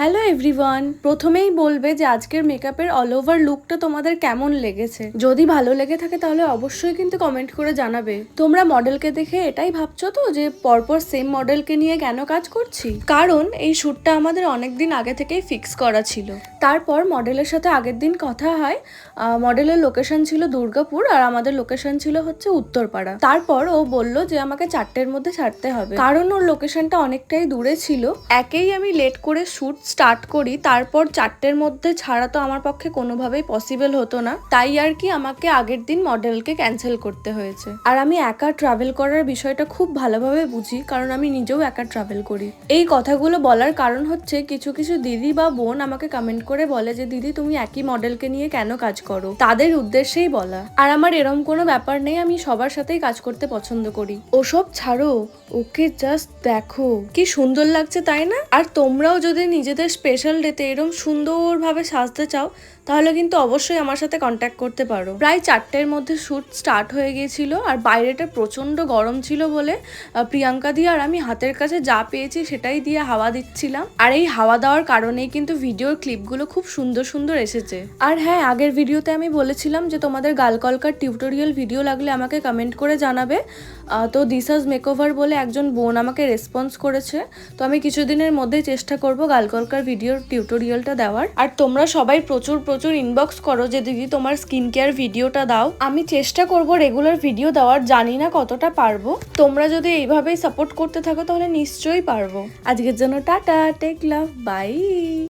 Hello everyone, প্রথমেই বলবে যে আজকের মেকআপের অল ওভার লুকটা তোমাদের কেমন লেগেছে। যদি ভালো লেগে থাকে তাহলে অবশ্যই কিন্তু কমেন্ট করে জানাবে। তোমরা মডেলকে দেখে এটাই ভাবছো তো যে পরপর সেম মডেলকে নিয়ে কেন কাজ করছি? কারণ এই শ্যুটটা আমাদের অনেকদিন আগে থেকেই ফিক্স করা ছিল। তারপর মডেলের সাথে আগের দিন কথা হয়, মডেলের লোকেশন ছিল দুর্গাপুর আর আমাদের লোকেশন ছিল হচ্ছে উত্তরপাড়া। তারপর ও বলল যে আমাকে 4টের মধ্যে ছাড়তে হবে, কারণ ওর লোকেশনটা অনেকটাই দূরে ছিল। একেই আমি লেট করে শ্যুট স্টার্ট করি, তারপর 4টের মধ্যে ছাড়া তো আমার পক্ষে কোনোভাবেই পসিবল হতো না। তাই আর কি আমাকে আগের দিন মডেলকে ক্যান্সেল করতে হয়েছে। আর আমি একা ট্রাভেল করার বিষয়টা খুব ভালোভাবে বুঝি, কারণ আমি নিজেও একা ট্রাভেল করি। এই কথাগুলো বলার কারণ হচ্ছে কিছু কিছু দিদি বা বোন আমাকে কমেন্ট করে বলে যে দিদি তুমি একই মডেলকে নিয়ে কেন কাজ করো, তাদের উদ্দেশ্যেই বলা। আর আমার এরম কোনো ব্যাপার নেই, আমি সবার সাথেই কাজ করতে পছন্দ করি। ওসব ছাড়ো, ওকে জাস্ট দেখো কি সুন্দর লাগছে, তাই না? আর তোমরাও যদি নিজেদের স্পেশাল ডেতে এরকম সুন্দরভাবে সাজতে চাও তাহলে কিন্তু অবশ্যই আমার সাথে কন্ট্যাক্ট করতে পারো। প্রায় 4টের মধ্যে শ্যুট স্টার্ট হয়ে গিয়েছিল আর বাইরেটা প্রচন্ড গরম ছিল বলে প্রিয়াঙ্কা দি আর আমি হাতের কাছে যা পেয়েছি সেটাই দিয়ে হাওয়া দিচ্ছিলাম। আর এই হাওয়া দেওয়ার কারণেই কিন্তু ভিডিওর ক্লিপগুলো খুব সুন্দর সুন্দর এসেছে। আর হ্যাঁ, আগের ভিডিওতে আমি বলেছিলাম যে তোমাদের গাল কলকার টিউটোরিয়াল ভিডিও লাগলে আমাকে কমেন্ট করে জানাবে। তো দিশাস মেকওভার বলে একজন বোন আমাকে রেসপন্স করেছে, তো আমি কিছুদিনের মধ্যেই চেষ্টা করব গাল কলকার ভিডিওর টিউটোরিয়ালটা দেওয়ার। আর তোমরা সবাই প্রচুর প্রচুর ইনবক্স করো যে দিদি তোমার স্কিন কেয়ার ভিডিওটা দাও। আমি চেষ্টা করব রেগুলার ভিডিও দেওয়ার, জানি না কতটা পারবো। তোমরা যদি এইভাবেই সাপোর্ট করতে থাকো তাহলে নিশ্চয়ই পারবো। আজকের জন্য টাটা, টেক লাভ, বাই।